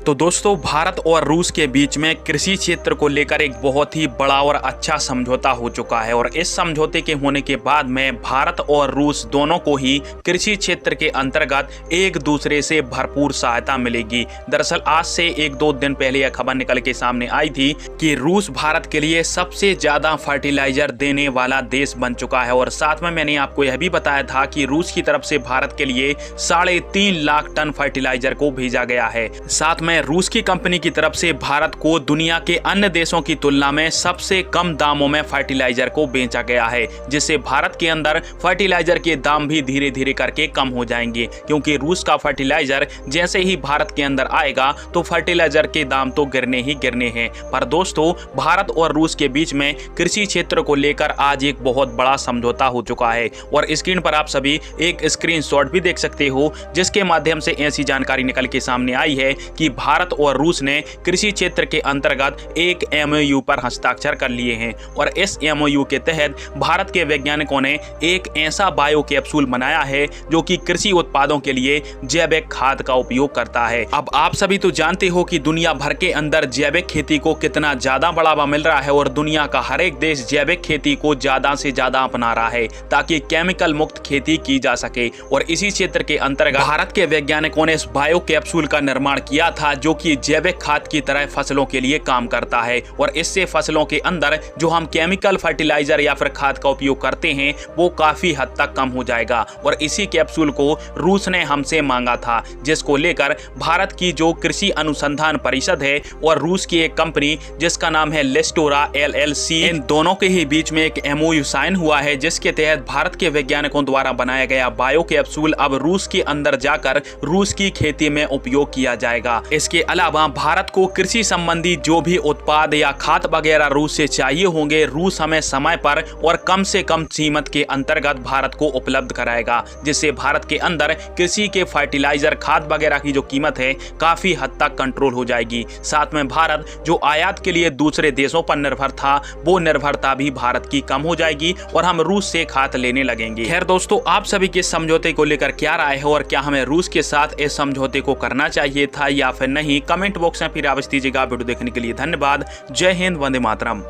तो दोस्तों, भारत और रूस के बीच में कृषि क्षेत्र को लेकर एक बहुत ही बड़ा और अच्छा समझौता हो चुका है और इस समझौते के होने के बाद में भारत और रूस दोनों को ही कृषि क्षेत्र के अंतर्गत एक दूसरे से भरपूर सहायता मिलेगी। दरअसल आज से एक दो दिन पहले यह खबर निकल के सामने आई थी कि रूस भारत के लिए सबसे ज्यादा फर्टिलाइजर देने वाला देश बन चुका है और साथ में मैंने आपको यह भी बताया था कि रूस की तरफ से भारत के लिए 3.5 लाख टन फर्टिलाइजर को भेजा गया है। साथ में रूस की कंपनी की तरफ से भारत को दुनिया के अन्य देशों की तुलना में सबसे कम दामों में फर्टिलाइजर को बेचा गया है, जिससे भारत के अंदर फर्टिलाइजर के दाम भी धीरे धीरे करके कम हो जाएंगे, क्योंकि रूस का फर्टिलाइजर जैसे ही भारत के अंदर आएगा तो फर्टिलाइजर के दाम तो गिरने ही गिरने हैं। पर दोस्तों, भारत और रूस के बीच में कृषि क्षेत्र को लेकर आज एक बहुत बड़ा समझौता हो चुका है और स्क्रीन पर आप सभी एक स्क्रीनशॉट भी देख सकते हो, जिसके माध्यम से ऐसी जानकारी निकल के सामने आई है कि भारत और रूस ने कृषि क्षेत्र के अंतर्गत एक एमओयू पर हस्ताक्षर कर लिए हैं और इस एमओयू के तहत भारत के वैज्ञानिकों ने एक ऐसा बायो कैप्सूल बनाया है जो कि कृषि उत्पादों के लिए जैविक खाद का उपयोग करता है। अब आप सभी तो जानते हो कि दुनिया भर के अंदर जैविक खेती को कितना ज्यादा बढ़ावा मिल रहा है और दुनिया का हर एक देश जैविक खेती को ज्यादा से ज्यादा अपना रहा है ताकि केमिकल मुक्त खेती की जा सके। और इसी क्षेत्र के अंतर्गत भारत के वैज्ञानिकों ने इस बायो कैप्सूल का निर्माण किया था जो कि जैविक खाद की तरह फसलों के लिए काम करता है और इससे फसलों के अंदर जो हम केमिकल फर्टिलाइजर या फिर खाद का उपयोग करते हैं वो काफी हद तक कम हो जाएगा। और इसी कैप्सूल को रूस ने हमसे मांगा था, जिसको लेकर भारत की जो कृषि अनुसंधान परिषद है और रूस की एक कंपनी जिसका नाम है लेस्टोरा LLC, इन दोनों के ही बीच में एक एमओयू साइन हुआ है, जिसके तहत भारत के वैज्ञानिकों द्वारा बनाया गया बायो कैप्सूल अब रूस के अंदर जाकर रूस की खेती में उपयोग किया जाएगा। इसके अलावा भारत को कृषि संबंधी जो भी उत्पाद या खाद वगैरह रूस से चाहिए होंगे, रूस हमें समय पर और कम से कम कीमत के अंतर्गत भारत को उपलब्ध कराएगा, जिससे भारत के अंदर कृषि के फर्टिलाइजर खाद वगैरह की जो कीमत है काफी हद तक कंट्रोल हो जाएगी। साथ में भारत जो आयात के लिए दूसरे देशों पर निर्भर था वो निर्भरता भी भारत की कम हो जाएगी और हम रूस से खाद लेने लगेंगे। खैर दोस्तों, आप सभी के समझौते को लेकर क्या राय है और क्या हमें रूस के साथ इस समझौते को करना चाहिए था या फिर नहीं, कमेंट बॉक्स में फिर अवश्य दीजिएगा। वीडियो देखने के लिए धन्यवाद। जय हिंद, वंदे मातरम।